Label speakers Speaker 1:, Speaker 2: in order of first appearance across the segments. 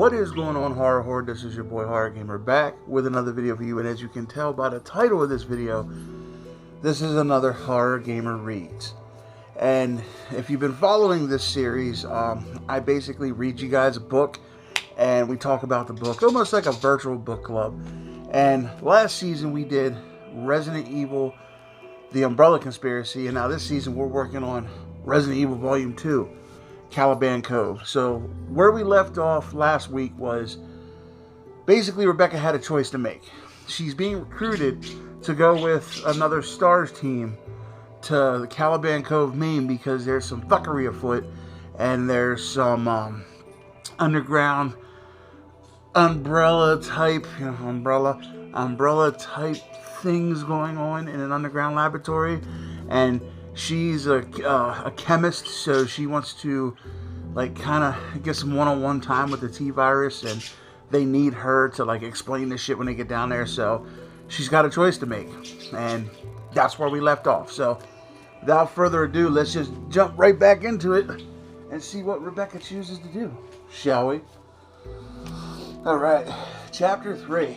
Speaker 1: What is going on, horror horde? This is your boy Horror Gamer back with another video for you, and as you can tell by the title of this video, this is another Horror Gamer Reads. And if you've been following this series, I basically read you guys a book and we talk about the book, almost like a virtual book club. And last season we did Resident Evil, The Umbrella Conspiracy, and now this season we're working on Resident Evil Volume 2, Caliban Cove. So where we left off last week was basically Rebecca had a choice to make. She's being recruited to go with another STARS team to the Caliban Cove, Maine, because there's some fuckery afoot and there's some underground umbrella type things going on in an underground laboratory. And she's a chemist, so she wants to like kind of get some one-on-one time with the T-virus, and they need her to like explain this shit when they get down there. So she's got a choice to make, and that's where we left off. So without further ado, let's just jump right back into it and see what Rebecca chooses to do, shall we? Alright, Chapter 3.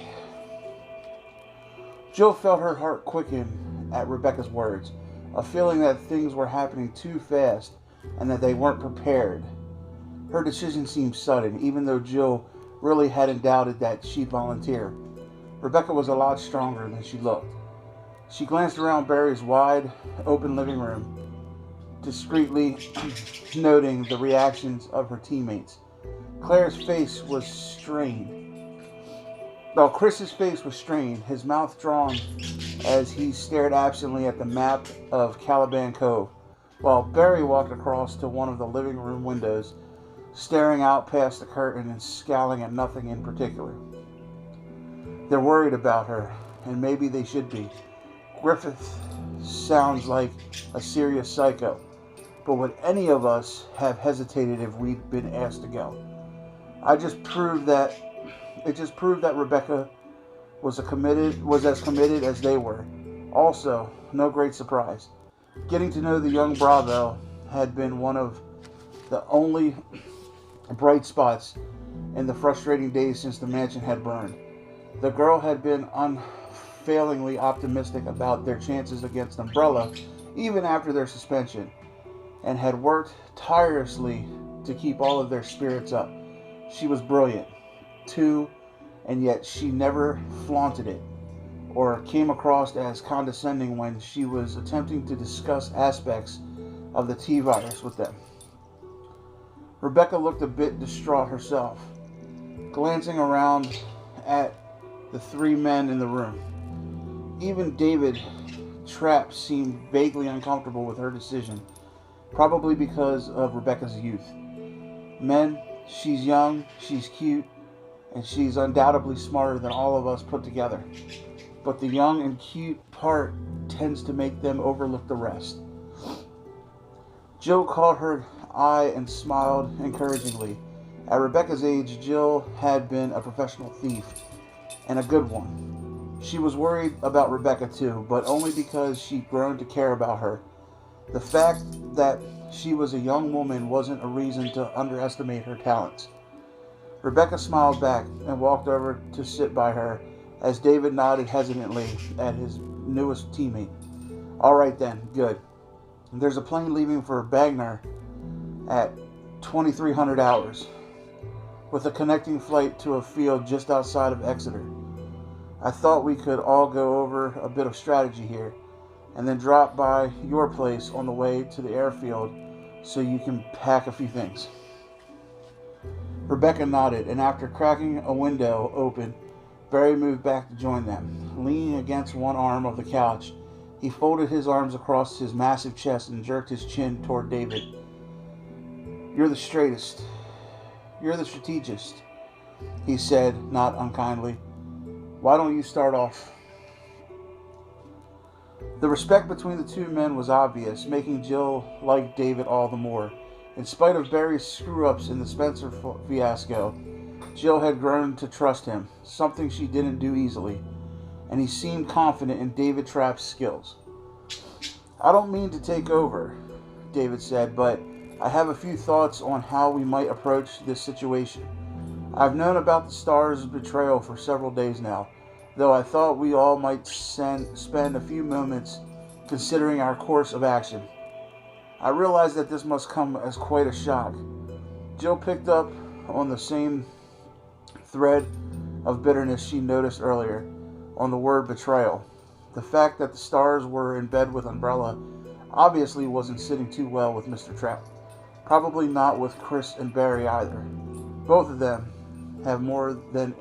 Speaker 1: Jill felt her heart quicken at Rebecca's words, a feeling that things were happening too fast and that they weren't prepared. Her decision seemed sudden, even though Jill really hadn't doubted that she'd volunteer. Rebecca was a lot stronger than she looked. She glanced around Barry's wide, open living room, discreetly noting the reactions of her teammates. Claire's face was strained. Well, Chris's face was strained, his mouth drawn as he stared absently at the map of Caliban Cove, while Barry walked across to one of the living room windows, staring out past the curtain and scowling at nothing in particular. They're worried about her, and maybe they should be. Griffith sounds like a serious psycho, but would any of us have hesitated if we'd been asked to go? It just proved that Rebecca was as committed as they were. Also, no great surprise. Getting to know the young Bravo had been one of the only bright spots in the frustrating days since the mansion had burned. The girl had been unfailingly optimistic about their chances against Umbrella, even after their suspension, and had worked tirelessly to keep all of their spirits up. She was brilliant, too, and yet she never flaunted it or came across as condescending when she was attempting to discuss aspects of the T-virus with them. Rebecca looked a bit distraught herself, glancing around at the three men in the room. Even David Trapp seemed vaguely uncomfortable with her decision, probably because of Rebecca's youth. Men, she's young, she's cute, and she's undoubtedly smarter than all of us put together. But the young and cute part tends to make them overlook the rest. Jill caught her eye and smiled encouragingly. At Rebecca's age, Jill had been a professional thief, and a good one. She was worried about Rebecca too, but only because she'd grown to care about her. The fact that she was a young woman wasn't a reason to underestimate her talents. Rebecca smiled back and walked over to sit by her as David nodded hesitantly at his newest teammate. All right then, good. There's a plane leaving for Bagner at 2300 hours, with a connecting flight to a field just outside of Exeter. I thought we could all go over a bit of strategy here, and then drop by your place on the way to the airfield so you can pack a few things. Rebecca nodded, and after cracking a window open, Barry moved back to join them. Leaning against one arm of the couch, he folded his arms across his massive chest and jerked his chin toward David. You're the strategist, he said, not unkindly. Why don't you start off? The respect between the two men was obvious, making Jill like David all the more. In spite of Barry's screw-ups in the Spencer fiasco, Jill had grown to trust him, something she didn't do easily, and he seemed confident in David Trapp's skills. I don't mean to take over, David said, but I have a few thoughts on how we might approach this situation. I've known about the Stars' betrayal for several days now, though I thought we all might spend a few moments considering our course of action. I realized that this must come as quite a shock. Jill picked up on the same thread of bitterness she noticed earlier on the word betrayal. The fact that the Stars were in bed with Umbrella obviously wasn't sitting too well with Mr. Trout. Probably not with Chris and Barry either. Both of them have more time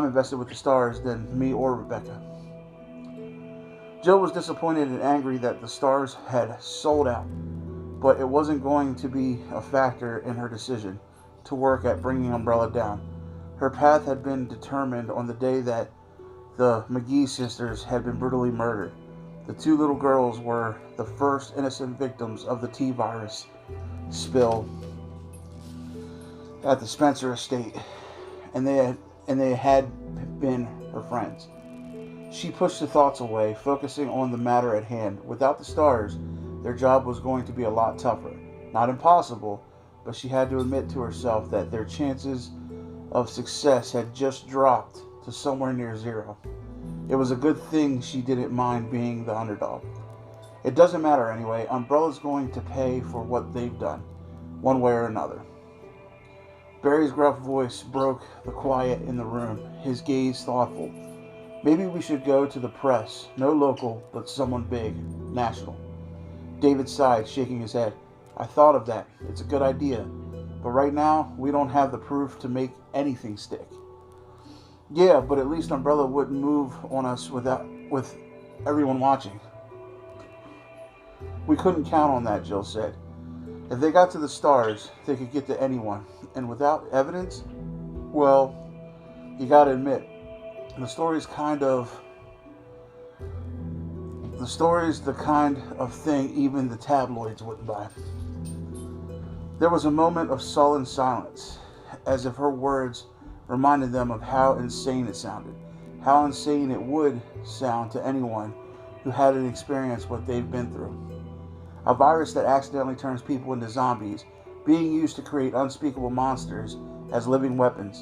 Speaker 1: invested with the Stars than me or Rebecca. Jill was disappointed and angry that the Stars had sold out, but it wasn't going to be a factor in her decision to work at bringing Umbrella down. Her path had been determined on the day that the McGee sisters had been brutally murdered. The two little girls were the first innocent victims of the T-virus spill at the Spencer estate, and they had been her friends. She pushed the thoughts away, focusing on the matter at hand. Without the Stars, their job was going to be a lot tougher. Not impossible, but she had to admit to herself that their chances of success had just dropped to somewhere near zero. It was a good thing she didn't mind being the underdog. It doesn't matter anyway. Umbrella's going to pay for what they've done, one way or another. Barry's gruff voice broke the quiet in the room, his gaze thoughtful. Maybe we should go to the press. No local, but someone big, national. David sighed, shaking his head. I thought of that. It's a good idea. But right now, we don't have the proof to make anything stick. Yeah, but at least Umbrella wouldn't move on us with everyone watching. We couldn't count on that, Jill said. If they got to the Stars, they could get to anyone. And without evidence, well, you gotta admit, the story's the kind of thing even the tabloids wouldn't buy. There was a moment of sullen silence, as if her words reminded them of how insane it sounded, how insane it would sound to anyone who hadn't experienced what they've been through. A virus that accidentally turns people into zombies, being used to create unspeakable monsters as living weapons,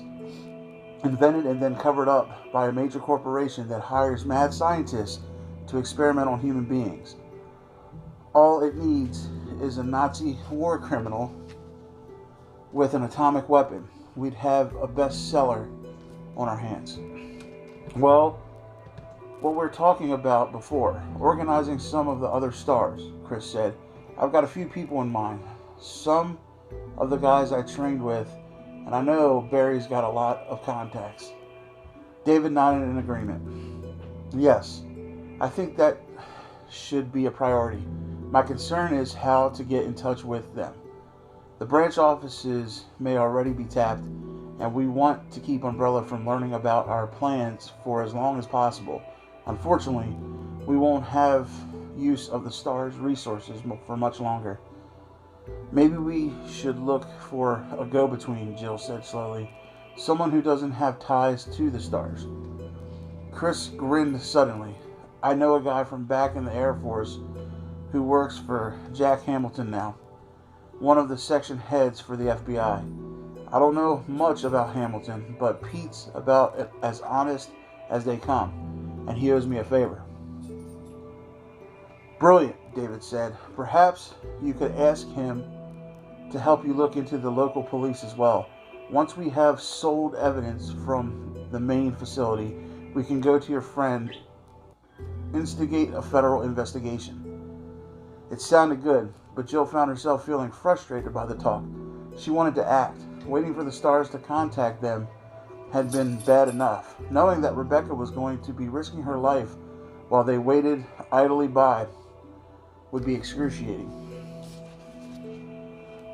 Speaker 1: invented and then covered up by a major corporation that hires mad scientists to experiment on human beings. All it needs is a Nazi war criminal with an atomic weapon. We'd have a bestseller on our hands. Well, what we're talking about before, organizing some of the other Stars, Chris said. I've got a few people in mind. Some of the guys I trained with, and I know Barry's got a lot of contacts. David nodded in agreement. Yes, I think that should be a priority. My concern is how to get in touch with them. The branch offices may already be tapped, and we want to keep Umbrella from learning about our plans for as long as possible. Unfortunately, we won't have use of the Stars' resources for much longer. Maybe we should look for a go-between, Jill said slowly. Someone who doesn't have ties to the Stars. Chris grinned suddenly. I know a guy from back in the Air Force who works for Jack Hamilton now, one of the section heads for the FBI. I don't know much about Hamilton, but Pete's about as honest as they come, and he owes me a favor. Brilliant, David said. Perhaps you could ask him to help you look into the local police as well. Once we have sold evidence from the main facility, we can go to your friend, instigate a federal investigation. It sounded good, but Jill found herself feeling frustrated by the talk. She wanted to act. Waiting for the Stars to contact them had been bad enough. Knowing that Rebecca was going to be risking her life while they waited idly by would be excruciating.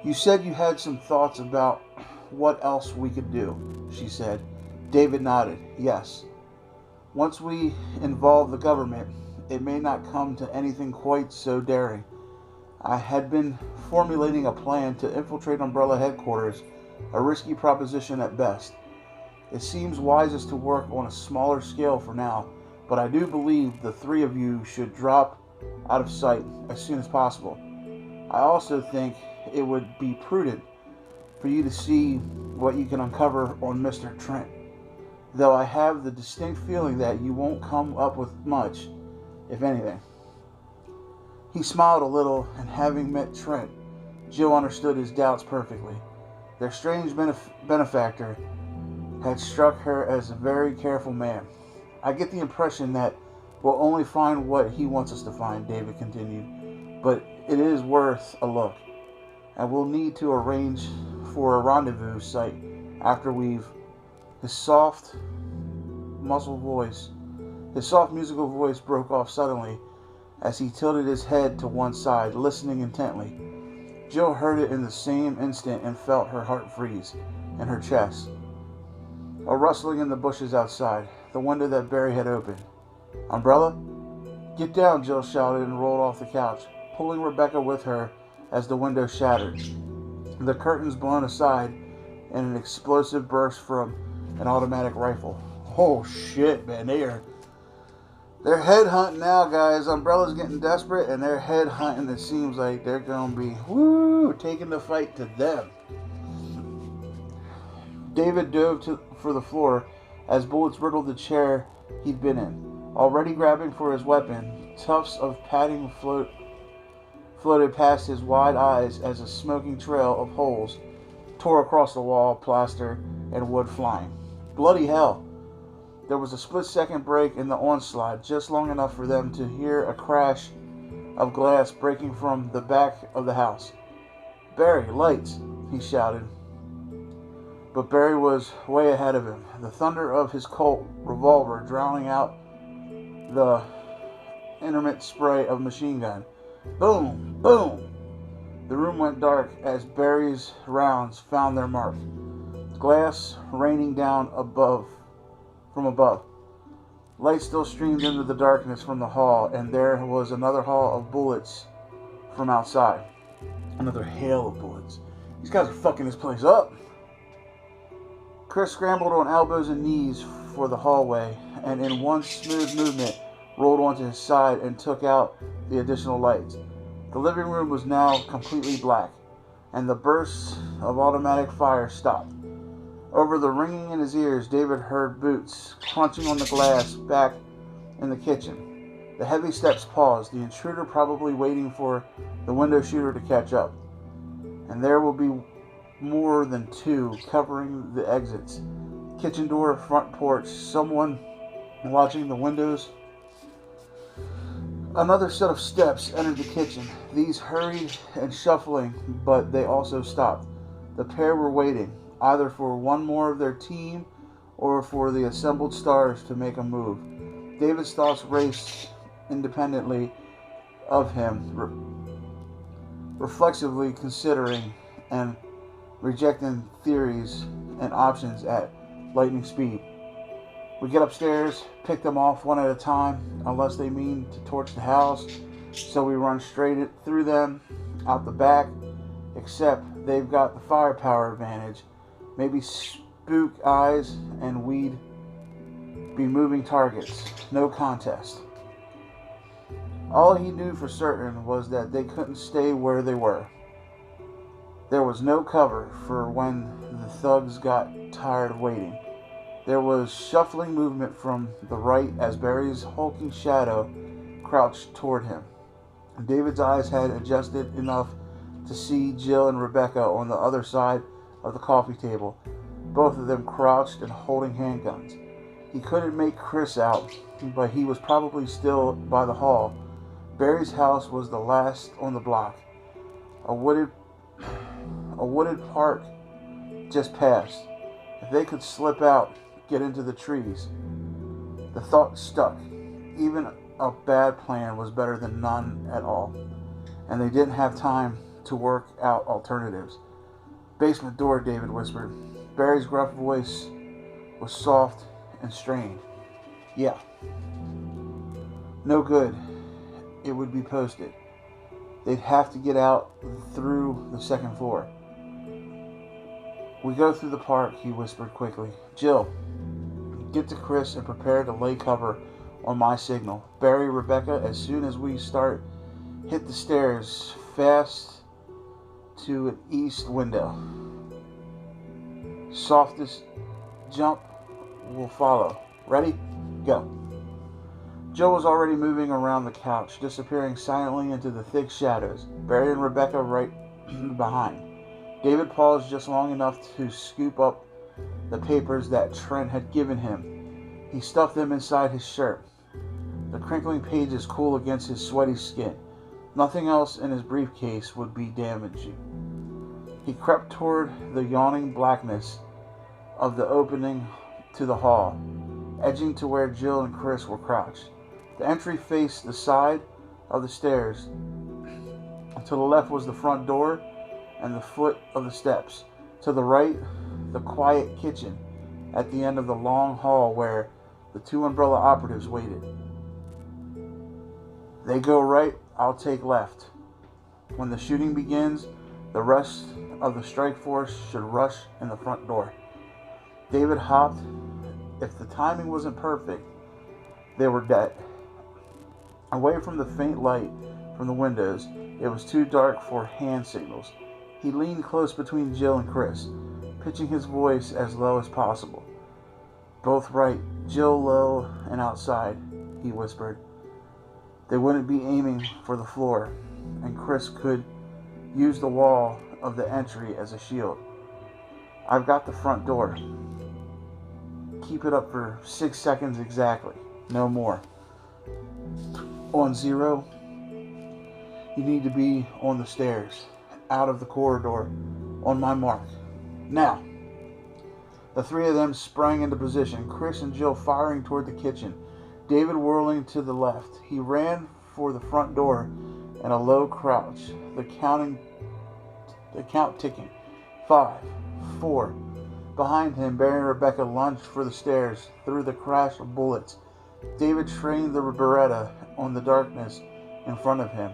Speaker 1: You said you had some thoughts about what else we could do, she said. David nodded. Yes. Once we involve the government, it may not come to anything quite so daring. I had been formulating a plan to infiltrate Umbrella headquarters, a risky proposition at best. It seems wisest to work on a smaller scale for now, but I do believe the three of you should drop out of sight as soon as possible. I also think it would be prudent for you to see what you can uncover on Mr. Trent. Though I have the distinct feeling that you won't come up with much, if anything." He smiled a little, and having met Trent, Jill understood his doubts perfectly. Their strange benefactor had struck her as a very careful man. "I get the impression that we'll only find what he wants us to find," David continued, "but it is worth a look, and we'll need to arrange for a rendezvous site after we've..." His soft musical voice broke off suddenly as he tilted his head to one side, listening intently. Jill heard it in the same instant and felt her heart freeze in her chest. A rustling in the bushes outside, the window that Barry had opened. "Umbrella?" "Get down," Jill shouted and rolled off the couch, pulling Rebecca with her as the window shattered. The curtains blown aside in an explosive burst from an automatic rifle. Oh shit, man, they're headhunting now, guys. Umbrella's getting desperate, and they're headhunting. It seems like they're gonna be taking the fight to them. David dove for the floor as bullets riddled the chair he'd been in. Already grabbing for his weapon, tufts of padding floated past his wide eyes as a smoking trail of holes tore across the wall, plaster, and wood flying. Bloody hell! There was a split-second break in the onslaught, just long enough for them to hear a crash of glass breaking from the back of the house. "Barry, lights!" he shouted. But Barry was way ahead of him, the thunder of his Colt revolver drowning out the intermittent spray of machine gun. Boom! Boom! The room went dark as Barry's rounds found their mark. Glass raining down from above. Light still streamed into the darkness from the hall, and there was another haul of bullets from outside. Another hail of bullets. These guys are fucking this place up. Chris scrambled on elbows and knees for the hallway, and in one smooth movement rolled onto his side and took out the additional lights. The living room was now completely black, and the bursts of automatic fire stopped. Over the ringing in his ears, David heard boots crunching on the glass back in the kitchen. The heavy steps paused, the intruder probably waiting for the window shooter to catch up. And there will be more than two covering the exits. Kitchen door, front porch, someone watching the windows. Another set of steps entered the kitchen. These hurried and shuffling, but they also stopped. The pair were waiting, either for one more of their team or for the assembled stars to make a move. David's thoughts raced independently of him, reflexively considering and rejecting theories and options at lightning speed. We get upstairs, pick them off one at a time, unless they mean to torch the house, so we run straight through them, out the back, except they've got the firepower advantage. Maybe spook eyes, and we'd be moving targets. No contest. All he knew for certain was that they couldn't stay where they were. There was no cover for when the thugs got tired of waiting. There was shuffling movement from the right as Barry's hulking shadow crouched toward him. David's eyes had adjusted enough to see Jill and Rebecca on the other side of the coffee table, both of them crouched and holding handguns. He couldn't make Chris out, but he was probably still by the hall. Barry's house was the last on the block. A wooded park just passed. If they could slip out, get into the trees. The thought stuck. Even a bad plan was better than none at all. And they didn't have time to work out alternatives. "Basement door," David whispered. Barry's gruff voice was soft and strained. "Yeah." "No good. It would be posted. They'd have to get out through the second floor." "We go through the park," he whispered quickly. "Jill, get to Chris and prepare to lay cover on my signal. Barry, Rebecca, as soon as we start, hit the stairs fast to an east window." Softest jump will follow. Ready? Go. Jill was already moving around the couch, disappearing silently into the thick shadows, Barry and Rebecca right behind. David paused just long enough to scoop up the papers that Trent had given him. He stuffed them inside his shirt, the crinkling pages cool against his sweaty skin. Nothing else in his briefcase would be damaging. He crept toward the yawning blackness of the opening to the hall, edging to where Jill and Chris were crouched. The entry faced the side of the stairs. To the left was the front door and the foot of the steps. To the right, the quiet kitchen at the end of the long hall where the two umbrella operatives waited. They go right, I'll take left. When the shooting begins, the rest of the strike force should rush in the front door. David hopped. If the timing wasn't perfect, they were dead. Away from the faint light from the windows, it was too dark for hand signals. He leaned close between Jill and Chris, pitching his voice as low as possible. Both right, Jill low and outside, he whispered. They wouldn't be aiming for the floor, and Chris could use the wall of the entry as a shield. I've got the front door. Keep it up for 6 seconds exactly, no more. On 0, you need to be on the stairs, out of the corridor, on my mark. Now. The three of them sprang into position, Chris and Jill firing toward the kitchen, David whirling to the left. He ran for the front door in a low crouch, the count ticking. 5, 4. Behind him, Barry and Rebecca lunged for the stairs through the crash of bullets. David trained the Beretta on the darkness in front of him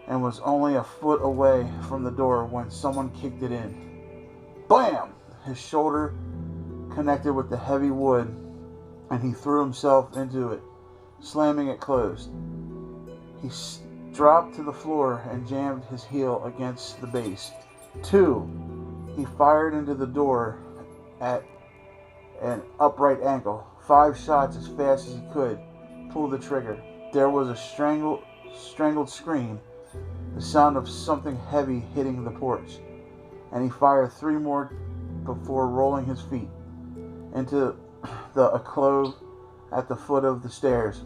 Speaker 1: and was only a foot away from the door when someone kicked it in. Blam! His shoulder connected with the heavy wood, and he threw himself into it, slamming it closed. He dropped to the floor and jammed his heel against the base. 2. He fired into the door at an upright angle. 5 shots as fast as he could. Pulled the trigger. There was a strangled scream, the sound of something heavy hitting the porch, and he fired 3 more before rolling his feet into the alcove at the foot of the stairs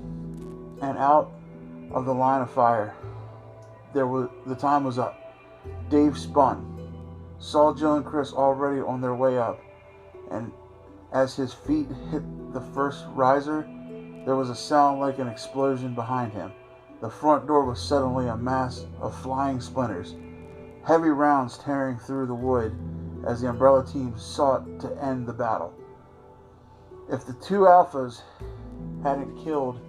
Speaker 1: and out of the line of fire. The time was up. Dave spun, saw Jill and Chris already on their way up, and as his feet hit the first riser, there was a sound like an explosion behind him. The front door was suddenly a mass of flying splinters, heavy rounds tearing through the wood as the umbrella team sought to end the battle. If the two alphas hadn't killed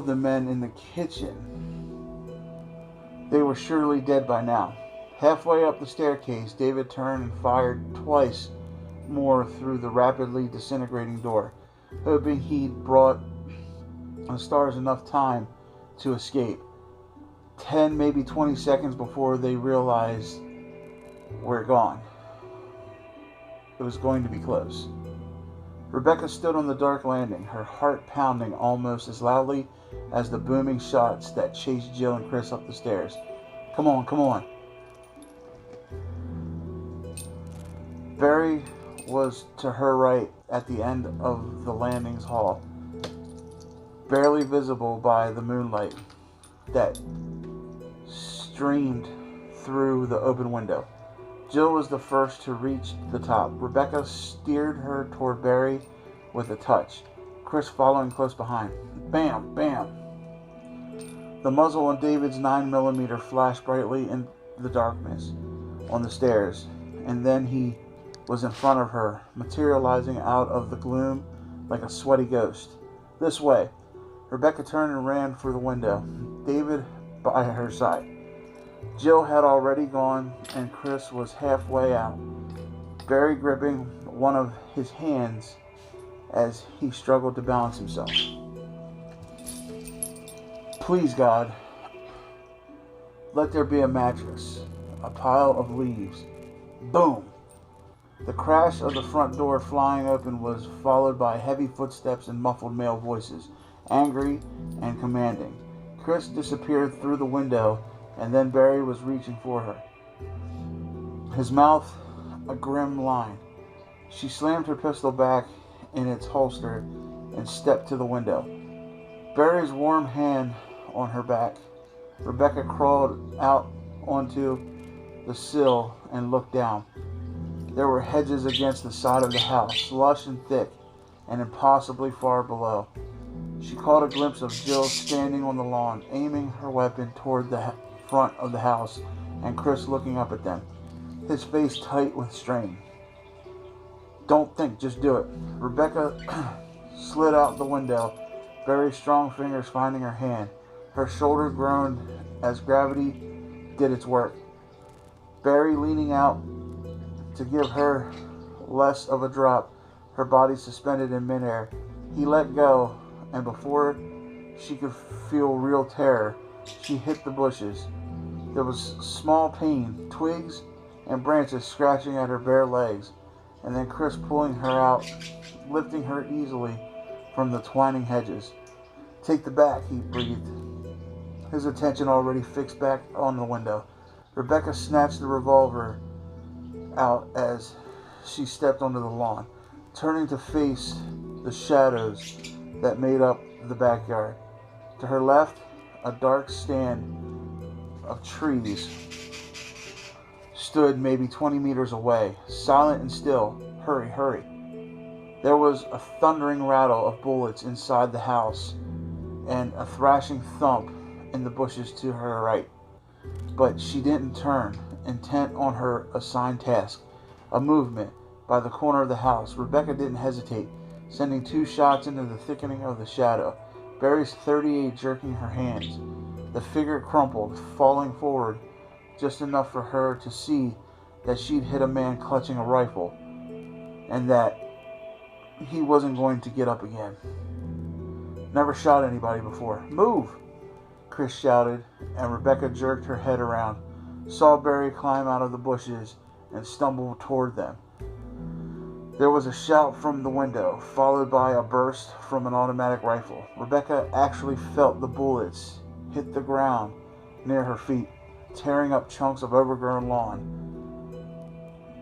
Speaker 1: the men in the kitchen, they were surely dead by now. Halfway up the staircase, David turned and fired twice more through the rapidly disintegrating door, hoping he'd brought the stars enough time to escape. 10, maybe 20 seconds before they realized we're gone. It was going to be close. Rebecca stood on the dark landing, her heart pounding almost as loudly as the booming shots that chased Jill and Chris up the stairs. Come on, come on. Barry was to her right at the end of the landing's hall, barely visible by the moonlight that streamed through the open window. Jill was the first to reach the top. Rebecca steered her toward Barry with a touch, Chris following close behind. Bam! Bam! The muzzle on David's 9mm flashed brightly in the darkness on the stairs, and then he was in front of her, materializing out of the gloom like a sweaty ghost. This way. Rebecca turned and ran for the window, David by her side. Jill had already gone, and Chris was halfway out, Barry gripping one of his hands as he struggled to balance himself. Please, God, let there be a mattress, a pile of leaves. Boom! The crash of the front door flying open was followed by heavy footsteps and muffled male voices, angry and commanding. Chris disappeared through the window, and then Barry was reaching for her, his mouth a grim line. She slammed her pistol back in its holster and stepped to the window. Barry's warm hand on her back. Rebecca crawled out onto the sill and looked down. There were hedges against the side of the house, lush and thick, and impossibly far below. She caught a glimpse of Jill standing on the lawn, aiming her weapon toward the front of the house, and Chris looking up at them, his face tight with strain. Don't think, just do it. Rebecca slid out the window, Barry's strong fingers finding her hand. Her shoulder groaned as gravity did its work. Barry leaning out to give her less of a drop, her body suspended in midair. He let go, and before she could feel real terror, she hit the bushes. There was small pain, twigs and branches scratching at her bare legs, and then Chris pulling her out, lifting her easily from the twining hedges. Take the back, he breathed, his attention already fixed back on the window. Rebecca snatched the revolver out as she stepped onto the lawn, turning to face the shadows that made up the backyard. To her left, a dark stand of trees stood maybe 20 meters away, silent and still. Hurry, hurry. There was a thundering rattle of bullets inside the house and a thrashing thump in the bushes to her right. But she didn't turn, intent on her assigned task, a movement by the corner of the house. Rebecca didn't hesitate, sending 2 shots into the thickening of the shadow, Barry's .38 jerking her hands. The figure crumpled, falling forward just enough for her to see that she'd hit a man clutching a rifle, and that he wasn't going to get up again. Never shot anybody before. Move! Chris shouted, and Rebecca jerked her head around, saw Barry climb out of the bushes, and stumble toward them. There was a shout from the window, followed by a burst from an automatic rifle. Rebecca actually felt the bullets hit the ground near her feet, tearing up chunks of overgrown lawn.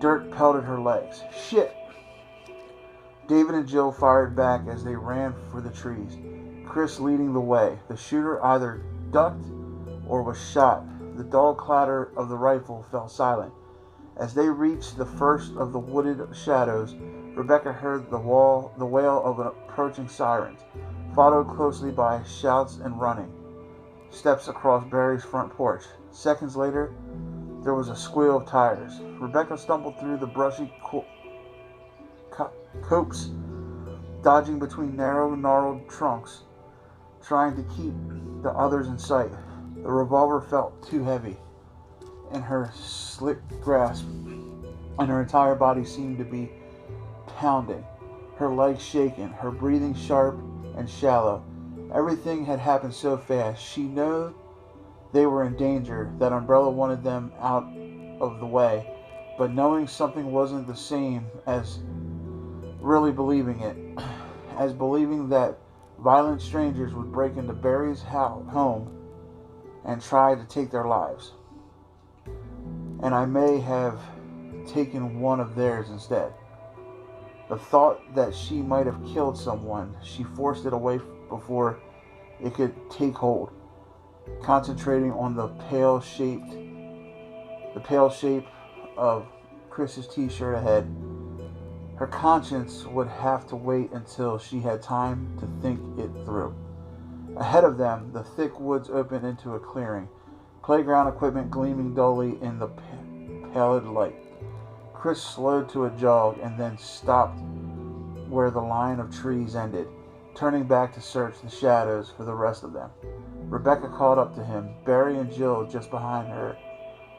Speaker 1: Dirt pelted her legs. Shit! David and Jill fired back as they ran for the trees, Chris leading the way. The shooter either ducked or was shot. The dull clatter of the rifle fell silent. As they reached the first of the wooded shadows, Rebecca heard the wail of an approaching sirens, followed closely by shouts and running steps across Barry's front porch. Seconds later, there was a squeal of tires. Rebecca stumbled through the brushy copse, dodging between narrow, gnarled trunks, trying to keep the others in sight. The revolver felt too heavy in her slick grasp, and her entire body seemed to be pounding, her legs shaking, her breathing sharp and shallow. Everything had happened so fast. She knew they were in danger, that Umbrella wanted them out of the way, but knowing something wasn't the same as really believing it, as believing that violent strangers would break into Barry's home and try to take their lives. And I may have taken one of theirs instead. The thought that she might have killed someone, she forced it away before it could take hold, concentrating on the pale shape of Chris's t-shirt ahead. Her conscience would have to wait until she had time to think it through. Ahead of them, the thick woods opened into a clearing, playground equipment gleaming dully in the pallid light. Chris slowed to a jog and then stopped where the line of trees ended, turning back to search the shadows for the rest of them. Rebecca caught up to him, Barry and Jill just behind her,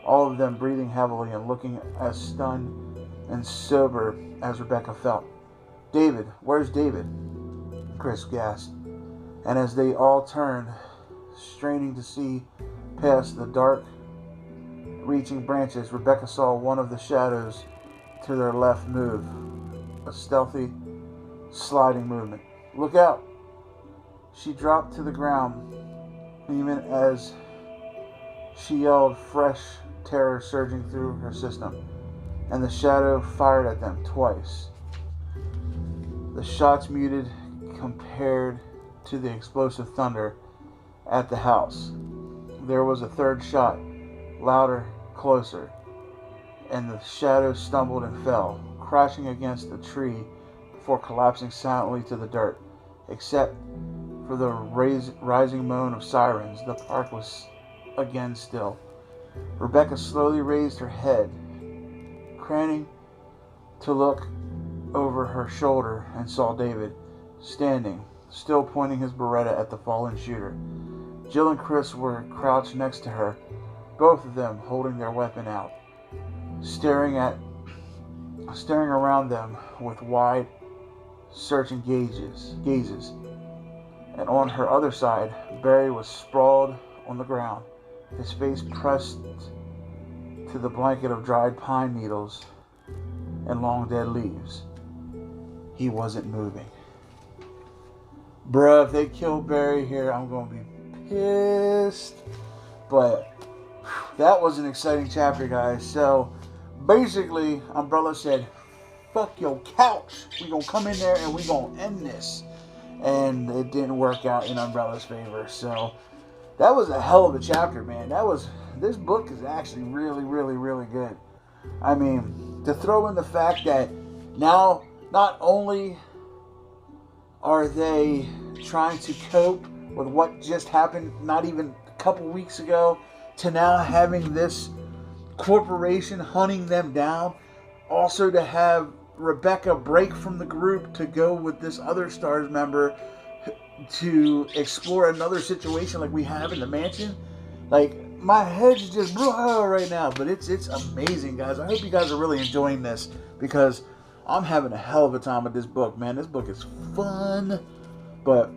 Speaker 1: all of them breathing heavily and looking as stunned and sober as Rebecca felt. David, where's David? Chris gasped, and as they all turned, Straining to see past the dark reaching branches, Rebecca saw one of the shadows to their left move. A stealthy, sliding movement. "Look out!" She dropped to the ground, even as she yelled, fresh terror surging through her system, and the shadow fired at them twice. The shots muted compared to the explosive thunder at the house. There was a third shot, louder, closer, and the shadow stumbled and fell, crashing against a tree before collapsing silently to the dirt. Except for the rising moan of sirens, the park was again still. Rebecca slowly raised her head, craning to look over her shoulder, and saw David standing, still pointing his Beretta at the fallen shooter. Jill and Chris were crouched next to her, both of them holding their weapon out, staring around them with wide, searching gazes. And on her other side, Barry was sprawled on the ground, his face pressed to the blanket of dried pine needles and long dead leaves. He wasn't moving. Bruh, if they kill Barry here, I'm going to be pissed. But that was an exciting chapter, guys. So basically, Umbrella said, "Fuck your couch. We're going to come in there and we're going to end this." And it didn't work out in Umbrella's favor. So that was a hell of a chapter, man. This book is actually really, really, really good. I mean, to throw in the fact that now not only are they trying to cope with what just happened not even a couple weeks ago, to now having this corporation hunting them down, also to have Rebecca break from the group to go with this other STARS member to explore another situation like we have in the mansion. Like, my head's just right now, but it's amazing, guys. I hope you guys are really enjoying this, because I'm having a hell of a time with this book, man. This book is fun. But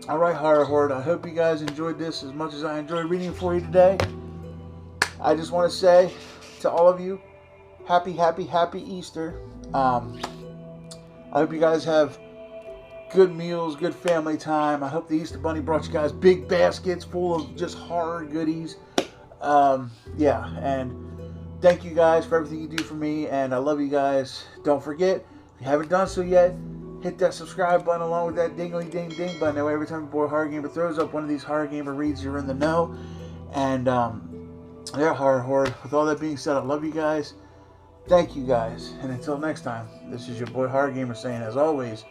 Speaker 1: alright, H0rr0rr, I hope you guys enjoyed this as much as I enjoyed reading it for you today. I just want to say to all of you, happy Easter. I hope you guys have good meals, good family time. I hope the Easter Bunny brought you guys big baskets full of just horror goodies. Yeah, and thank you guys for everything you do for me, and I love you guys. Don't forget, if you haven't done so yet, hit that subscribe button along with that ding-a-ling-ding-ding button. That way every time your boy H0rr0rgamer throws up one of these H0rr0rgamer reads, you're in the know. And yeah, H0rr0rr, with all that being said, I love you guys. Thank you guys, and until next time, this is your boy H0rr0rgamer saying, as always,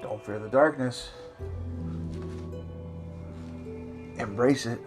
Speaker 1: don't fear the darkness. Embrace it.